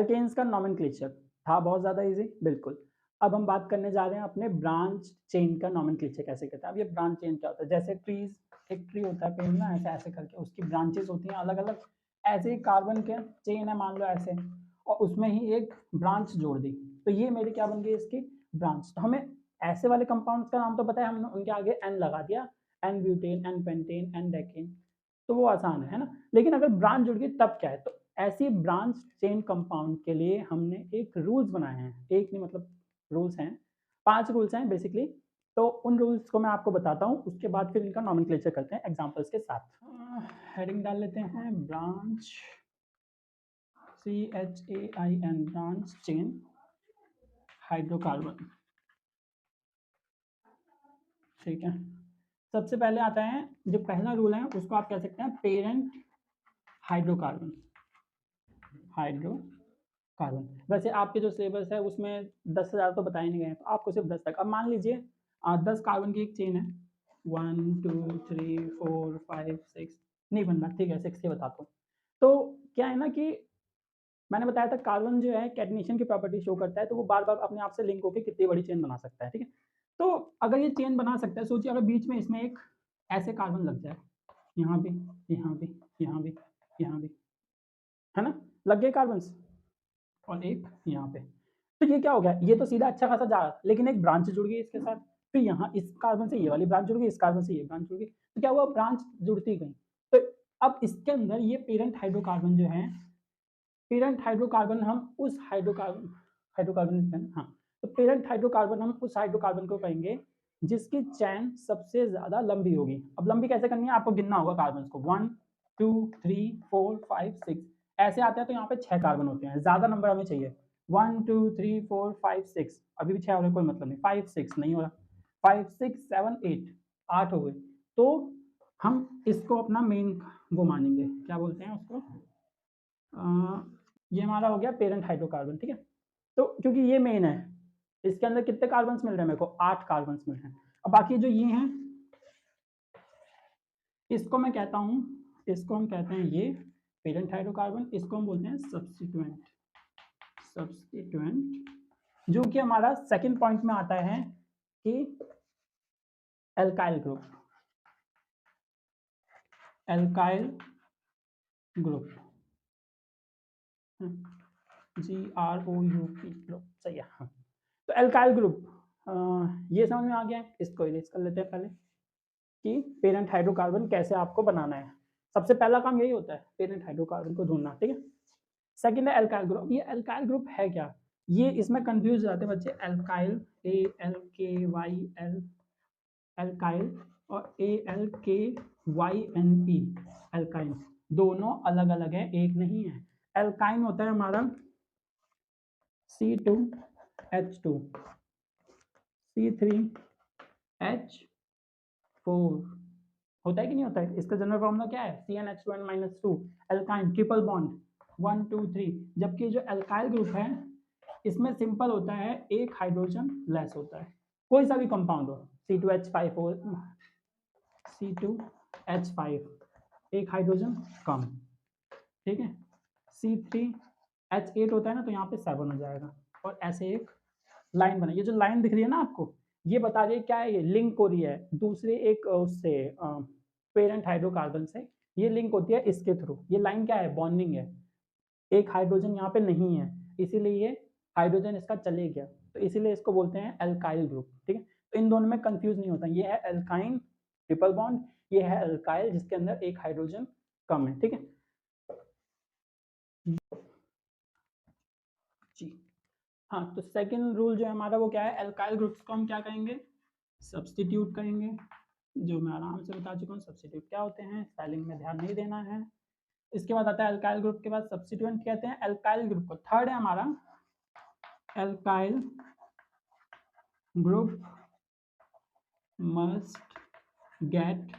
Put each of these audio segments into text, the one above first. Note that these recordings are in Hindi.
एल्केन्स का नोमेनक्लेचर था बहुत ज़्यादा इजी, बिल्कुल। अब हम बात करने जा रहे हैं अपने ब्रांच चेन का नोमेनक्लेचर कैसे करते हैं। अब ये ब्रांच चेन क्या होता है, जैसे ट्रीज, एक ट्री होता है पेड़ ना, ऐसे ऐसे करके उसकी ब्रांचेस होती हैं अलग अलग, ऐसे ही कार्बन के चेन है मान लो ऐसे, और उसमें ही एक ब्रांच जोड़ दी, तो ये मेरी क्या बन गई इसकी ब्रांच। तो हमें ऐसे वाले कंपाउंड्स का नाम तो पता है, हमने उनके आगे एन लगा दिया, n butane, n pentane, n decane, तो वो आसान है ना। लेकिन अगर ब्रांच जुड़ गई तब क्या है, तो ऐसी ब्रांच चेन कंपाउंड के लिए हमने एक रूल्स बनाए हैं, एक नहीं मतलब रूल्स हैं, 5 रूल्स हैं बेसिकली। तो उन रूल्स को मैं आपको बताता हूँ, उसके बाद फिर इनका नॉमेनक्लेचर करते हैं एग्जांपल्स के साथ। हेडिंग डाल लेते हैं branch, CHAIN, branch chain hydrocarbon, ठीक है। सबसे पहले आता है जो पहला रूल है, उसको आप कह सकते हैं पेरेंट हाइड्रोकार्बन, हाइड्रोकार्बन। वैसे आपके जो सिलेबस है उसमें 10,000 तो बताए नहीं गए हैं, तो आपको सिर्फ 10 तक। अब मान लीजिए 10 कार्बन की एक चेन है, 1 2 3 4 5 6, नहीं बनना, ठीक है 6 से बताता हूँ। तो क्या है ना कि मैंने बताया था कार्बन जो है कैटनेशन की प्रॉपर्टी शो करता है, तो वो बार बार अपने आप से लिंक होकर कितनी बड़ी चेन बना सकता है, ठीक है। तो अगर ये चेन बना सकता है, सोचिए अगर बीच में इसमें एक ऐसे कार्बन लग जाए, यहाँ भी, यहाँ भी, यहाँ भी, यहाँ भी, है ना, लग गए कार्बन, और एक यहाँ पे, तो ये क्या हो गया, ये तो सीधा अच्छा खासा जा रहा था, लेकिन एक ब्रांच जुड़ गई इसके साथ, फिर यहाँ इस कार्बन से ये वाली ब्रांच जुड़ गई, इस कार्बन से ये ब्रांच जुड़ गई, तो क्या हुआ, ब्रांच जुड़ती गई। तो अब इसके अंदर ये पेरेंट हाइड्रोकार्बन जो है, पेरेंट हाइड्रोकार्बन हम उस हाइड्रोकार्बन हाँ, तो पेरेंट हाइड्रोकार्बन हम उस हाइड्रोकार्बन को कहेंगे जिसकी चैन सबसे ज्यादा लंबी होगी। अब लंबी कैसे करनी है, आपको गिनना होगा कार्बन को, 1 2 3 4 5 6 ऐसे आते हैं, तो यहाँ पे 6 कार्बन होते हैं, ज्यादा नंबर हमें चाहिए, 1 2 3 4 5 6, अभी भी 6 हो रहे, कोई मतलब नहीं, 5 6 नहीं हो रहा, 5 6 7 8, 8 हो गए। तो हम इसको अपना मेन वो मानेंगे, क्या बोलते हैं उसको, ये हमारा हो गया पेरेंट हाइड्रोकार्बन, ठीक है। तो क्योंकि ये मेन है, इसके अंदर कितने कार्बन मिल रहे हैं मेरे को, 8 कार्बन मिल रहे हैं। अब बाकी जो ये हैं, इसको मैं कहता हूँ, इसको हम कहते हैं ये पेरेंट हाइड्रोकार्बन, इसको हम बोलते हैं सब्स्टिट्यूएंट, सब्स्टिट्यूएंट, जो कि हमारा सेकंड पॉइंट में आता है कि alkyl group, alkyl group, GROUP group, सही है हाँ। तो एल्काइल ग्रुप, ये समझ में आ गया है, इसको इरेज कर लेते हैं पहले कि पेरेंट हाइड्रोकार्बन कैसे आपको बनाना है। सबसे पहला काम यही होता है, पेरेंट हाइड्रोकार्बन को ढूंढना, ठीक है। सेकंड है एल्काइल ग्रुप। ये एल्काइल ग्रुप है क्या, ये इसमें कंफ्यूज हो जाते हैं बच्चे, एल्काइल ALKYL एल्काइल और ALKYNE एल्काइन, दोनों अलग अलग है, एक नहीं है। एल्काइन होता है हमारा C2H2 C3H4, होता है कि नहीं होता है, इसका जनरल फॉर्मूला क्या है, CnH2n-2, एल्काइन, ट्रिपल बॉन्ड 1 2 3। जबकि जो एल्काइल ग्रुप है इसमें सिंपल होता है, एक हाइड्रोजन लेस होता है, कोई सा भी कंपाउंड हो, C2H5 हो, C2H5 एक हाइड्रोजन कम, ठीक है। C3H8 होता है ना, तो यहाँ पे 7 हो जाएगा, और ऐसे एक लाइन बनाइए, जो लाइन दिख रही है ना आपको, ये बता रही है क्या है, ये लिंक हो रही है दूसरे एक उससे, पेरेंट हाइड्रोकार्बन से, ये लिंक होती है इसके थ्रू, ये लाइन क्या है, बॉन्डिंग है, एक हाइड्रोजन यहाँ पे नहीं है, इसीलिए ये हाइड्रोजन इसका चले गया, तो इसीलिए इसको बोलते हैं एल्काइल ग्रुप, ठीक है। तो इन दोनों में कंफ्यूज नहीं होता, ये है एल्काइन ट्रिपल बॉन्ड, ये है एल्काइल जिसके अंदर एक हाइड्रोजन कम है, ठीक है जी। हाँ, तो सेकंड रूल जो है हमारा वो क्या है, एल्काइल ग्रुप्स को हम क्या कहेंगे, सब्स्टिट्यूट कहेंगे, जो मैं आराम से बता चुका हूँ सब्स्टिट्यूट क्या होते हैं, स्पेलिंग में ध्यान नहीं देना है। इसके बाद आता है एल्काइल ग्रुप के बाद सब्स्टिट्यूएंट कहते हैं एल्काइल ग्रुप को। थर्ड है हमारा alkyl group must get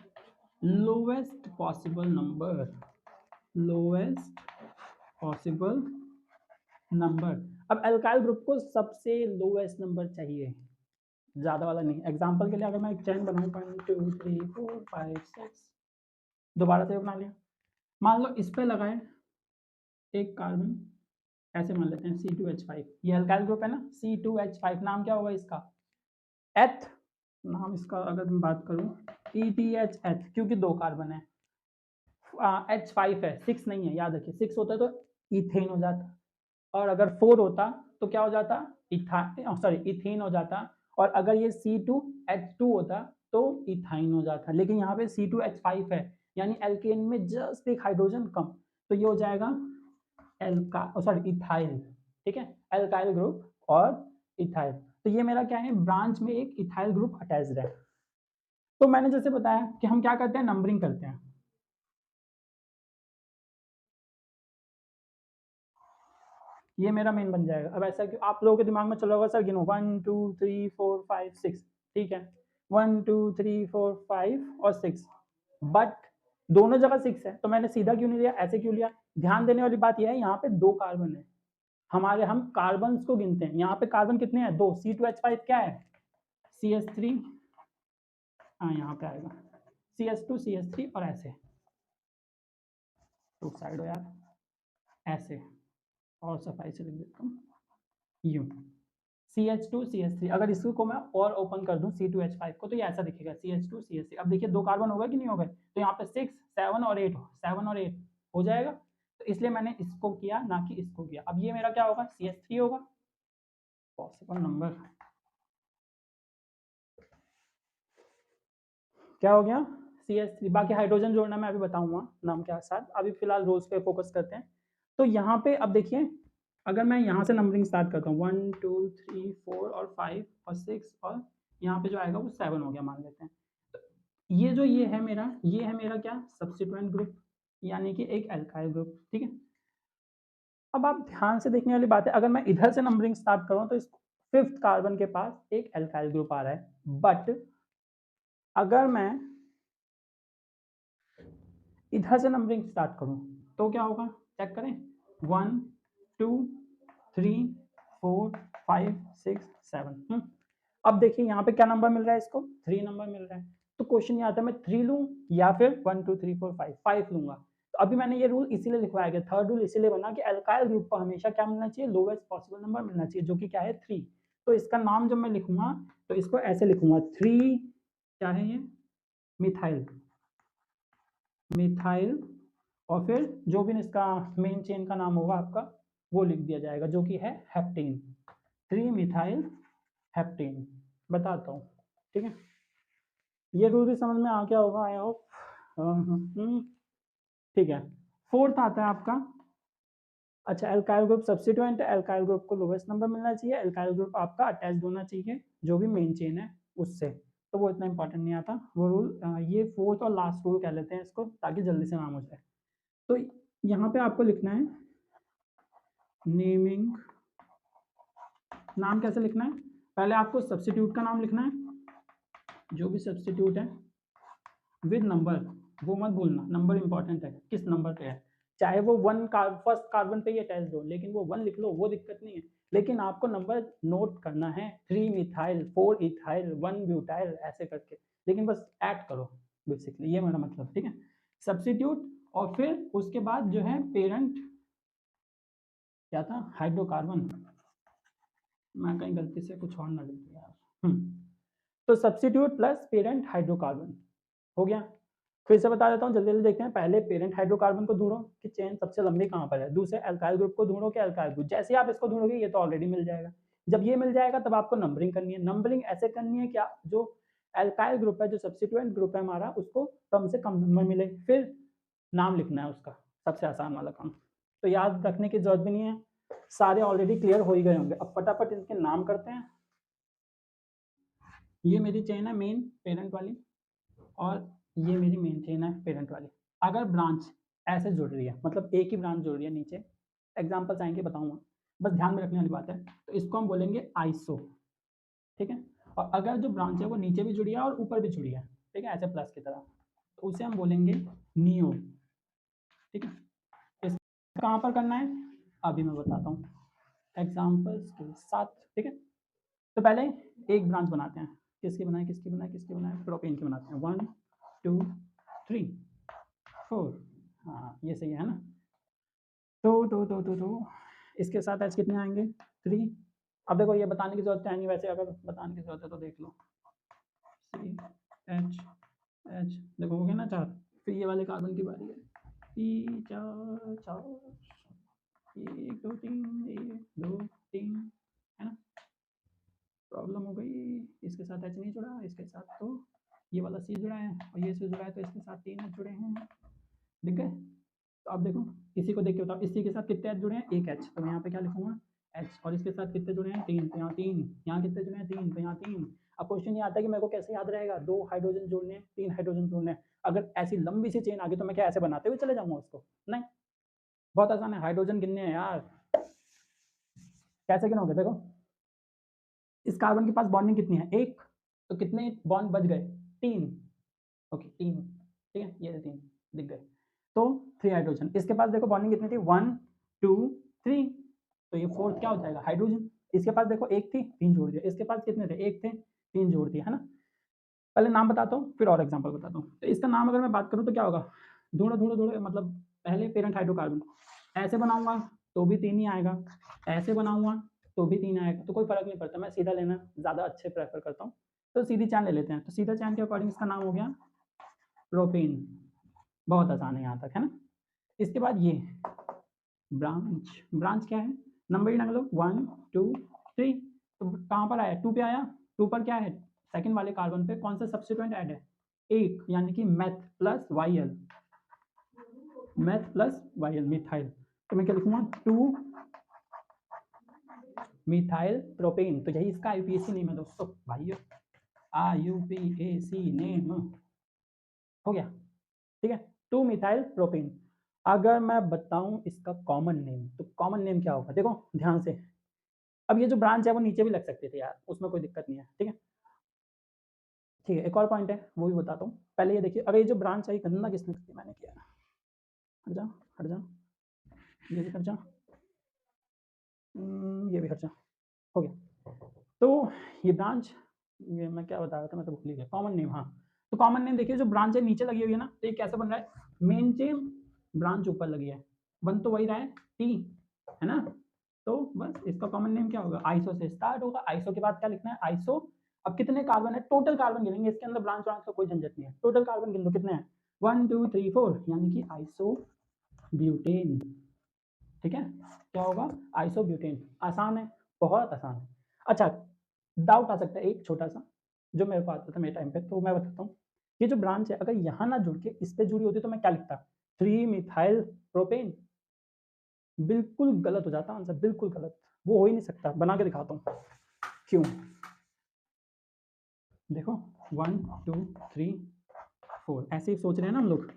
lowest possible number, lowest possible number. अब एल्काइल ग्रुप को सबसे लोवेस्ट नंबर चाहिए, ज्यादा वाला नहीं। एग्जांपल के लिए अगर मैं एक चेन बनाऊं 1 2 3 4 5 6, दोबारा से बना लिया, मान लो इस पे लगाए एक कार्बन, ऐसे मान लेते हैं C2H5, ये अल्काइल ग्रुप है ना, C2H5, नाम क्या होगा इसका, एथ, नाम इसका अगर मैं बात करूं ETHH, क्योंकि 2 कार्बन है, H5 है, 6 नहीं है, याद रखिए, 6 होता तो इथेन हो जाता, और अगर 4 होता तो क्या हो जाता, इथेन हो जाता, और अगर ये C2H2 होता तो इथाइन हो जाता, लेकिन यहाँ पे C2H5 है, यानी एल्केन में जस्ट एक हाइड्रोजन कम, तो ये हो जाएगा इथाइल, ठीक है, एल्काइल ग्रुप और इथाइल। तो ये मेरा क्या है, ब्रांच में एक इथाइल ग्रुप अटैच्ड है। तो मैंने जैसे बताया कि हम क्या करते हैं, नंबरिंग करते हैं। ये मेरा मेन बन जाएगा। अब ऐसा कि आप लोगों के दिमाग में चला होगा सर गिनो 1 2 3 4 5 6, ठीक है, 1 2 3 4 5 और 6, बट दोनों जगह 6 है, तो मैंने सीधा क्यों नहीं लिया, ऐसे क्यों लिया। ध्यान देने वाली बात यह है, यहाँ पे 2 कार्बन है, हम कार्बन को गिनते हैं, यहाँ पे कार्बन कितने हैं, 2, C2H5 क्या है, CH3, हाँ यहाँ पे आएगा CH2 CH3, और ऐसे तो साइड हो यार, ऐसे, और सफाई से लिख देता हूँ यूं, CH2 CH3, अगर इसको मैं और ओपन कर दूं C2H5 को, तो ये ऐसा दिखेगा CH2 CH3। अब देखिए 2 कार्बन होगा कि नहीं होगा, तो यहाँ पे 6 7 और 8 हो जाएगा, तो इसलिए मैंने इसको किया ना कि इसको किया। अब ये मेरा क्या होगा, CH3 होगा, पॉसिबल नंबर क्या हो गया, CH3। बाकी हाइड्रोजन जोड़ना मैं अभी बताऊंगा नाम के साथ, अभी फिलहाल रोज पे फोकस करते हैं। तो यहाँ पे अब देखिए, अगर मैं यहाँ से नंबरिंग स्टार्ट करता हूँ 1 2 3 4 और 5 और 6, और यहाँ पे जो आएगा वो 7 हो गया मान लेते हैं। तो ये है मेरा क्या, सब्स्टिट्यूएंट ग्रुप, यानी कि एक एल्काइल ग्रुप, ठीक है। अब आप ध्यान से देखने वाली बात है, अगर मैं इधर से नंबरिंग स्टार्ट करूँ तो इस 5th कार्बन के पास एक एल्काइल ग्रुप आ रहा है, बट अगर मैं इधर से नंबरिंग स्टार्ट करूं तो क्या होगा, चेक करें, 1 2 3 4 5 6 7। अब देखिए यहाँ पे क्या नंबर मिल रहा है, इसको 3 नंबर मिल रहा है, तो क्वेश्चन ये आता है मैं 3 लूं या फिर 1 2 3 4 5 लूंगा। तो अभी मैंने ये रूल इसीलिए लिखवाया गया, थर्ड रूल इसीलिए बना कि अल्काइल ग्रुप को हमेशा क्या मिलना चाहिए, लोवेस्ट पॉसिबल नंबर मिलना चाहिए, जो कि क्या है 3। तो इसका नाम जब मैं लिखूंगा तो इसको ऐसे लिखूंगा 3, क्या है ये, मिथाइल, मिथाइल, और फिर जो भी इसका मेन चेन का नाम होगा आपका वो लिख दिया जाएगा, जो कि है हेप्टेन, 3 मिथाइल हेप्टेन, बताता हूँ, ठीक है। ये रूल भी समझ में आ गया होगा, आई होप, ठीक है। 4th आता है आपका, अच्छा, एल्काइल ग्रुप सब्स्टिट्यूएंट है, एल्काइल ग्रुप को लोवेस्ट नंबर मिलना चाहिए, एल्काइल ग्रुप आपका अटैच्ड होना चाहिए जो भी मेन चेन है उससे, तो वो इतना इंपॉर्टेंट नहीं आता वो रूल, ये 4th और लास्ट रूल कह लेते हैं इसको, ताकि जल्दी से नाम हो जाए। तो यहाँ पे आपको लिखना है नेमिंग, नाम कैसे लिखना है, पहले आपको सब्स्टिट्यूट का नाम लिखना है, जो भी सब्स्टिट्यूट है, विद नंबर, वो मत भूलना, नंबर इंपॉर्टेंट है, किस नंबर पे है, चाहे वो फर्स्ट कार्बन पे ही अटैच हो, लेकिन वो 1 लिख लो, वो दिक्कत नहीं है, लेकिन आपको नंबर नोट करना है, 3 मिथाइल 4 इथाइल 1 ब्यूटाइल ऐसे करके, लेकिन बस ऐड करो बेसिकली, ये मेरा मतलब, ठीक है। सब्स्टिट्यूट, और फिर उसके बाद जो है पेरेंट, क्या था, हाइड्रोकार्बन, मैं कहीं गलती से कुछ और ना लिख दिया, तो सब्स्टिट्यूट प्लस पेरेंट हाइड्रोकार्बन हो गया। फिर से बता देता हूँ, जल्दी जल्दी देखते हैं, पहले पेरेंट हाइड्रोकार्बन को ढूंढो कि चेन सबसे लंबी कहाँ पर है, दूसरे अल्काइल ग्रुप को ढूंढो कि अल्काइल ग्रुप, जैसे ही आप इसको ढूंढोगे ये तो ऑलरेडी मिल जाएगा, जब ये मिल जाएगा तब आपको नंबरिंग करनी है, नंबरिंग ऐसे करनी है क्या, जो अल्काइल ग्रुप है, जो सब्स्टिट्यूएंट ग्रुप है हमारा, उसको कम से कम नंबर मिले, फिर नाम लिखना है उसका, सबसे आसान वाला काम, तो याद रखने की जरूरत भी नहीं है, सारे ऑलरेडी क्लियर हो ही गए होंगे। अब फटाफट इनके नाम करते हैं। ये मेरी चेन है मेन पेरेंट वाली, और ये मेरी मेन चेन है पेरेंट वाली। अगर ब्रांच ऐसे जुड़ रही है, मतलब एक ही ब्रांच जुड़ रही है, नीचे एग्जाम्पल्स आएंगे बताऊंगा, बस ध्यान में रखने वाली बात है, तो इसको हम बोलेंगे आइसो, ठीक है। और अगर जो ब्रांच है वो नीचे भी जुड़ी है और ऊपर भी जुड़ी है, ठीक है, ऐसे प्लस की तरह, तो उसे हम बोलेंगे नियो, ठीक है। इसको कहाँ पर करना है अभी मैं बताता हूँ एग्जाम्पल्स के साथ, ठीक है। तो पहले एक ब्रांच बनाते हैं, किसकी बनाए, प्रोपेन की बनाते हैं, 1 2 3 4, हाँ ये सही है ना। तो इसके साथ एच कितने आएंगे 3। अब देखो ये बताने की जरूरत है नहीं, वैसे अगर बताने की जरूरत है तो देख लो सी एच एच, देखो हो गया ना 4। फिर ये वाले कार्बन की बारी है, ई 4 4 1 2 3 1 2 3, है ना। प्रॉब्लम हो गई, इसके साथ एच नहीं जुड़ा, इसके साथ तो ये वाला सी जुड़ा है और ये सी जुड़ा है, तो इसके साथ 3 एच जुड़े हैं, दिख गए। तो अब देखो इसी को देख के बताओ, इसी के साथ कितने एच जुड़े हैं, एक एच, तो मैं यहाँ पे क्या लिखूंगा एच, और इसके साथ कितने जुड़े हैं 3, तो यहाँ 3, यहाँ कितने जुड़े हैं 3, तो यहाँ 3। अब क्वेश्चन ये आता है कि मेरे को कैसे याद रहेगा, 2 हाइड्रोजन जोड़ने हैं 3 हाइड्रोजन जोड़ने हैं। अगर ऐसी लंबी सी चेन आ गई तो मैं क्या ऐसे बनाते हुए चले जाऊंगा उसको, नहीं, बहुत आसान है, हाइड्रोजन गिनने हैं यार। कैसे गिनोगे, देखो इस कार्बन के पास बॉन्डिंग कितनी है, एक, तो कितने बॉन्ड बच गए 3, ओके 3, ठीक है, ये 3 दिख गए, तो 3 हाइड्रोजन। इसके पास देखो बॉन्डिंग कितनी थी 1 2 3, तो ये फोर्थ क्या हो जाएगा हाइड्रोजन। इसके पास देखो एक थी 3 जोड़ दिया, इसके पास कितने थे, एक थे 3 जोड़ दिया, है ना। पहले नाम बताता हूँ फिर और एग्जांपल बताता हूँ। तो इसका नाम अगर मैं बात करूँ तो क्या होगा, ढूंढो ढूंढो ढूंढो, मतलब पहले पेरेंट हाइड्रोकार्बन, ऐसे बनाऊंगा तो भी 3 ही आएगा, ऐसे बनाऊंगा तो भी 3 आएगा, तो कोई फर्क नहीं पड़ता, मैं सीधा लेना ज़्यादा अच्छे प्रेफर करता हूँ। तो सीधी चैन ले लेते हैं, तो सीधा चैन के अकॉर्डिंग इसका नाम हो गया प्रोपेन, बहुत आसान है यहाँ तक, है ना। इसके बाद ये ब्रांच, ब्रांच क्या है, नंबर ही लो 1 2 3, तो कहाँ पर आया 2 पे आया, 2 पर क्या है सेकंड वाले कार्बन पे कौन सा सब्स्टिट्यूएंट ऐड है, एक, यानी कि meth plus y, meth plus y methyl, तो मैं क्या लिखूंगा 2 मिथाइल प्रोपेन। तो यही इसका आईयूपीएसी नेम है दोस्तों, भाइयों आईयूपीएसी नेम हो गया, ठीक है 2 मिथाइल प्रोपेन। अगर मैं बताऊं इसका कॉमन नेम, तो कॉमन नेम क्या होगा, देखो ध्यान से। अब ये जो ब्रांच है वो नीचे भी लग सकते थे यार, उसमें कोई दिक्कत नहीं है, ठीक है। ठीक है, एक और पॉइंट है वो भी बताता हूँ, पहले ये देखिए, अगर ये जो ब्रांच है गंदा किसने कर दिया, मैंने किया, हट जा हट जा, ये भी हट जा, ये भी हट जा, हो गया। तो ये ब्रांच, ये मैं क्या बता रहा था, मैं तो भूल ही गया, कॉमन नेम, हाँ। तो कॉमन नेम देखिए, जो ब्रांच है नीचे लगी हुई है ना, तो ये कैसे बन रहा है, मेन चेन ब्रांच ऊपर लगी है, बन तो वही रहा है टी, है ना। तो बस इसका कॉमन नेम क्या होगा, आइसो से स्टार्ट होगा, आइसो के बाद क्या लिखना है आइसो। अब कितने कार्बन है, टोटल कार्बन गिनेंगे, इसके अंदर ब्रांच ब्रांच का कोई झंझट नहीं है, टोटल कार्बन गिन लो कितने हैं 1 2 3 4, यानी कि आइसो ब्यूटेन, ठीक है। क्या होगा आइसोब्यूटेन, आसान है, बहुत आसान है। अच्छा, डाउट आ सकता है एक छोटा सा, जो मेरे को आता था मेरे टाइम पे, तो मैं बताता हूँ। ये जो ब्रांच है अगर यहाँ ना जुड़ के इस पे जुड़ी होती तो मैं क्या लिखता, 3 मिथाइल प्रोपेन, बिल्कुल गलत हो जाता आंसर, बिल्कुल गलत, वो हो ही नहीं सकता। बना के दिखाता हूँ क्यों, देखो 1 2 3 4 ऐसे ही सोच रहे हैं ना हम लोग,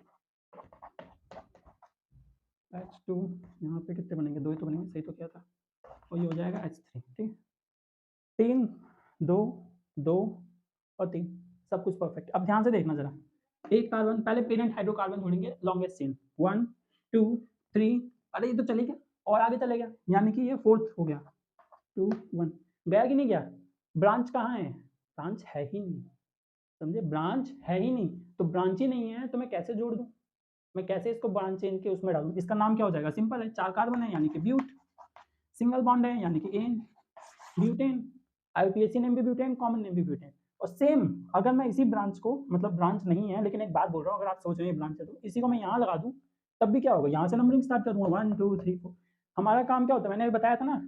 H2 यहाँ पे कितने बनेंगे, 2 ही तो बनेंगे, सही तो क्या था, और ये हो जाएगा H3, ठीक, 3 2 2 और 3, सब कुछ परफेक्ट। अब ध्यान से देखना जरा, एक कार्बन पहले पेरेंट हाइड्रोकार्बन जोड़ेंगे लॉन्गेस्ट चेन 1 2 3, अरे ये तो चले गया और आगे चले गया, यानी कि ये फोर्थ हो गया 2 1, गया कि नहीं गया, ब्रांच कहाँ है, ब्रांच है ही नहीं, समझे, ब्रांच है ही नहीं, तो ब्रांच ही नहीं है तो मैं कैसे जोड़ दूं, मैं कैसे इसको ब्रांच चेन के उसमें डालूं। इसका नाम क्या हो जाएगा, सिंपल है, 4 कार्बन है यानी कि ब्यूट, सिंगल बॉन्ड है यानी कि एन, ब्यूटेन, आईयूपीएसी नेम भी ब्यूटेन, कॉमन नेम भी ब्यूटेन। और सेम अगर मैं इसी ब्रांच को, मतलब ब्रांच नहीं है लेकिन एक बात बोल रहा हूँ, अगर आप सोच रहे हैं ब्रांच है तो इसी को मैं यहाँ लगा दूँ, तब भी क्या होगा, यहाँ से नंबरिंग स्टार्ट कर दूंगा 1 2 3 4। हमारा काम क्या होता है, मैंने बताया था ना,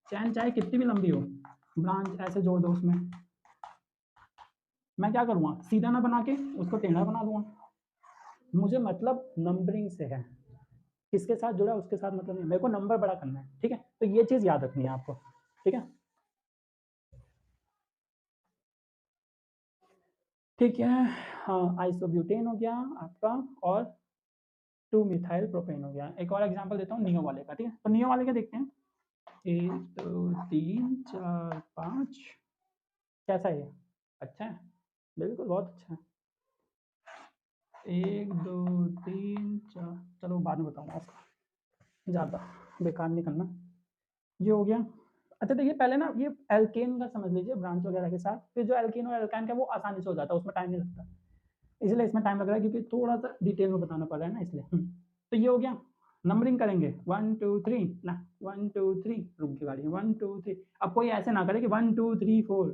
चैन चाहे कितनी भी लंबी हो, ब्रांच ऐसे जोड़ दो उसमें, मैं क्या करूँगा सीधा ना बना के उसको टेढ़ा बना दूंगा, मुझे मतलब नंबरिंग से है, किसके साथ जुड़ा उसके साथ मतलब नहीं, मेरे को नंबर बड़ा करना है, ठीक है। तो ये चीज़ याद रखनी है आपको, ठीक है। ठीक है, हाँ आइसोब्यूटेन हो गया आपका, और 2 मिथाइल प्रोपेन हो गया। एक और एग्जांपल देता हूँ नियो वाले का, ठीक है। तो नियो वाले का देखते हैं, 1 2 3 4 5, कैसा है ये, अच्छा है, बिल्कुल बहुत अच्छा है, 1 2 3 4, चलो बाद में बताऊँगा आपको, ज़्यादा बेकार नहीं करना। ये हो गया। अच्छा देखिए पहले ना ये एल्केन का समझ लीजिए ब्रांच वगैरह के साथ, फिर जो एल्केन और एल्काइन का वो आसानी से हो जाता है, उसमें टाइम नहीं लगता, इसलिए इसमें टाइम लग रहा है क्योंकि थोड़ा सा डिटेल में बताना पड़ रहा है ना, इसलिए। तो ये हो गया, नंबरिंग करेंगे 1 2 3 ना 1 2 3 रुक गई गाड़ी 1 2 3 अब कोई ऐसे ना करे कि 1 2 3 4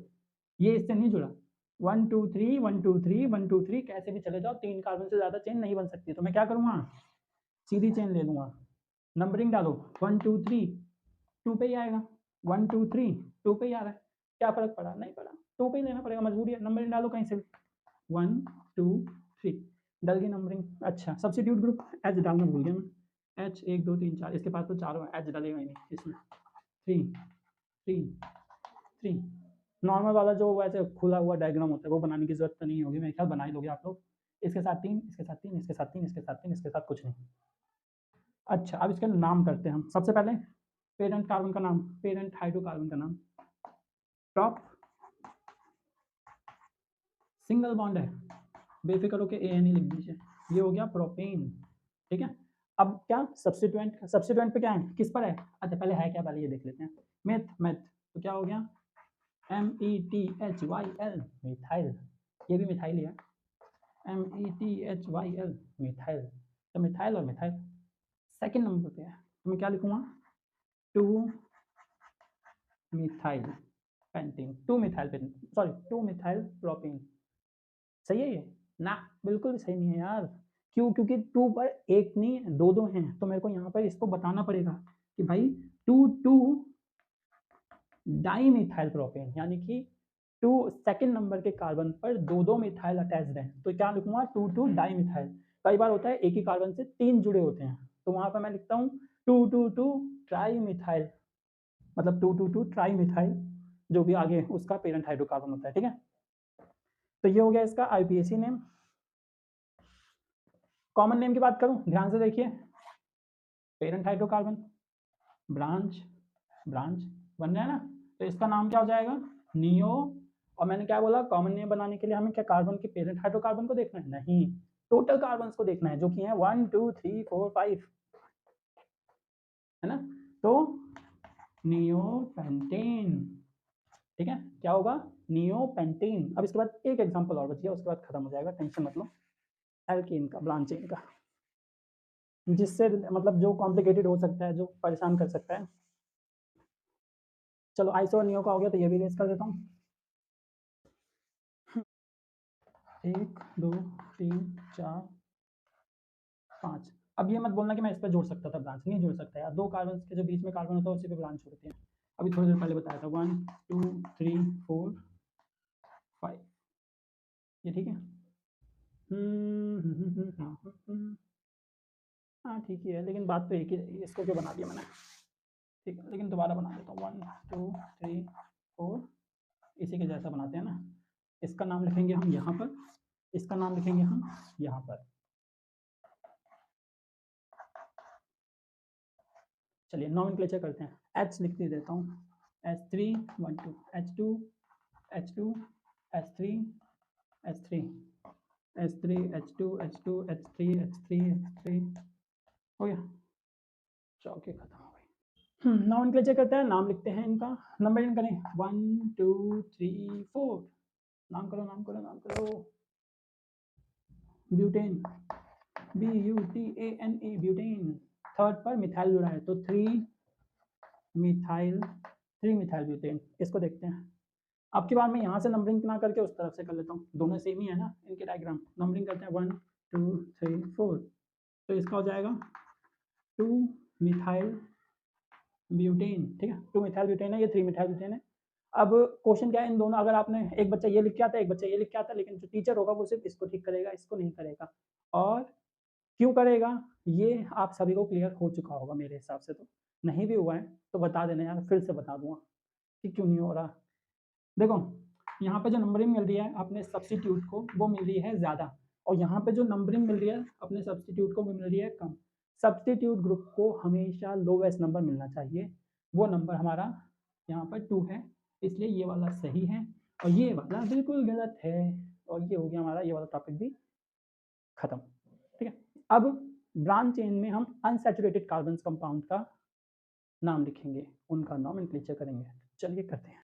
ये इससे नहीं जुड़ा 1 2 3 1 2 3 1 2 3 कैसे भी चले जाओ 3 कार्बन से ज़्यादा चेन नहीं बन सकती तो मैं क्या करूँगा सीधी चेन ले लूँगा नंबरिंग डालो 1 2 3 2 पे ही आएगा 1 2 3 2 पे ही आ रहा है क्या फ़र्क पड़ा नहीं पड़ा 2 पे ही लेना पड़ेगा मजबूरी है नंबरिंग डालो कहीं से 1 2 3 डल गई नंबरिंग अच्छा सब्स्टिट्यूट ग्रुप एच डालना भूल गया मैं एच 1 2 3 4 इसके पास तो चारों है एच डलेगा ही नहीं इसमें 3 3 3 नॉर्मल वाला जो वैसे खुला हुआ डायग्राम होता है वो बनाने की जरूरत तो नहीं होगी मेरे ख्याल बना ही लोगे आप लोग इसके साथ 3 इसके साथ 3 इसके साथ 3 इसके साथ 3 इसके साथ कुछ नहीं अच्छा अब इसका नाम करते हैं हम सबसे पहले पेरेंट कार्बन का नाम पेरेंट हाइड्रोकार्बन का नाम टॉप सिंगल बॉन्ड है बेफिक्र होकर ए एन ही लिख दीजिए ये हो गया प्रोपेन ठीक है अब क्या सब्स्टिट्यूएंट पे क्या है किस पर है अच्छा पहले है क्या पहले ये देख लेते हैं मेथ तो क्या हो गया METHYL मिथाइल ये भी मिथाइल ही है METHYL मिथाइल तो मिथाइल और मिथाइल सेकंड नंबर पे है तो मैं क्या लिखूंगा 2 methyl pentene 2 methyl sorry 2 methyl propane सही है ये ना बिल्कुल भी सही नहीं है यार क्यों क्योंकि 2 पर एक नहीं दो दो हैं तो मेरे को यहाँ पर इसको बताना पड़ेगा कि भाई 2 डाईमिथाइल प्रोपेन यानी कि 2 सेकंड नंबर के कार्बन पर दो मिथाइल अटैच्ड हैं तो क्या लिखूंगा 2 डाईमिथाइल कई बार होता है एक ही कार्बन से 3 जुड़े होते हैं तो वहां पर मैं लिखता हूँ 2 ट्राईमिथाइल मतलब 2 ट्राईमिथाइल जो भी आगे उसका पेरेंट हाइड्रोकार्बन होता है ठीक है तो ये हो गया इसका आईपीएसी नेम कॉमन नेम की बात करूं ध्यान से देखिए पेरेंट हाइड्रोकार्बन ब्रांच बन रहा है ना तो इसका नाम क्या हो जाएगा नियो और मैंने क्या बोला कॉमन नेम बनाने के लिए हमें क्या कार्बन के पेरेंट हाइड्रोकार्बन को देखना है नहीं टोटल कार्बन को देखना है जो कि है 1 2 3 4 5 है ना तो नियोपेंटेन ठीक है क्या होगा नियोपेंटेन अब इसके बाद एक एग्जांपल और बच गया उसके बाद खत्म हो जाएगा टेंशन मत लो एल्केन का ब्रांचेन का जिससे मतलब जो कॉम्प्लिकेटेड हो सकता है जो परेशान कर सकता है चलो आइसो और नियो का हो गया तो ये भी रेस कर देता हूँ 1 2 3 4 5 अब ये मत बोलना कि मैं इस पर जोड़ सकता था ब्रांच नहीं जोड़ सकता यार दो कार्बन के जो बीच में कार्बन होता है उसी पे ब्रांच होती है अभी थोड़ी देर पहले बताया था 1 2 3 4 5 ये ठीक है हाँ ठीक ही है लेकिन बात तो एक ही इसको क्यों बना दिया मैंने ठीक है लेकिन दोबारा बना देता हूँ 1 2 3 4 इसी के जैसा बनाते हैं ना इसका नाम लिखेंगे हम यहाँ पर इसका नाम लिखेंगे हम यहाँ पर चलिए नॉमेनक्लेचर करते हैं H लिख देता हूँ H3 1 2 H2 H2 H3 H3 H3 H2 H2 H3 H3 H3 हो गया चौके खत्म हो गई नॉमेनक्लेचर करते हैं नाम लिखते हैं इनका नंबरिंग करें 1 2 3 4 नाम करो ब्यूटेन BUTANE ब्यूटेन थर्ड पर मिथाइल जुड़ा है तो 3 मिथाइल ब्यूटेन इसको देखते हैं अब की बार मैं यहाँ से नंबरिंग ना करके उस तरफ से कर लेता हूँ दोनों सेम ही है ना इनके डायग्राम नंबरिंग करते हैं 1 2 3 4 तो इसका हो जाएगा 2 मिथाइल ब्यूटेन ठीक है 2 मिथाइल ब्यूटेन है ये 3 मिथाइल ब्यूटेन है अब क्वेश्चन क्या है इन दोनों अगर आपने एक बच्चा ये लिख के आता है एक बच्चा ये लिख के आता है लेकिन जो टीचर होगा वो सिर्फ इसको ठीक करेगा इसको नहीं करेगा और क्यों करेगा ये आप सभी को क्लियर हो चुका होगा मेरे हिसाब से तो नहीं भी हुआ है तो बता देना यार फिर से बता दूंगा कि क्यों नहीं हो रहा देखो यहाँ पे जो नंबरिंग मिल रही है अपने सब्स्टिट्यूट को वो मिल रही है ज़्यादा और यहाँ पे जो नंबरिंग मिल रही है अपने सब्स्टिट्यूट को मिल रही है कम सब्स्टिट्यूट ग्रुप को हमेशा लोवेस्ट नंबर मिलना चाहिए वो नंबर हमारा यहाँ पर 2 है इसलिए ये वाला सही है और ये वाला बिल्कुल गलत है और ये हो गया हमारा ये वाला टॉपिक भी खत्म ठीक है अब ब्रांच चेन में हम अनसैचुरेटेड कार्बन कंपाउंड का नाम लिखेंगे उनका नॉमेनक्लेचर करेंगे चलिए करते हैं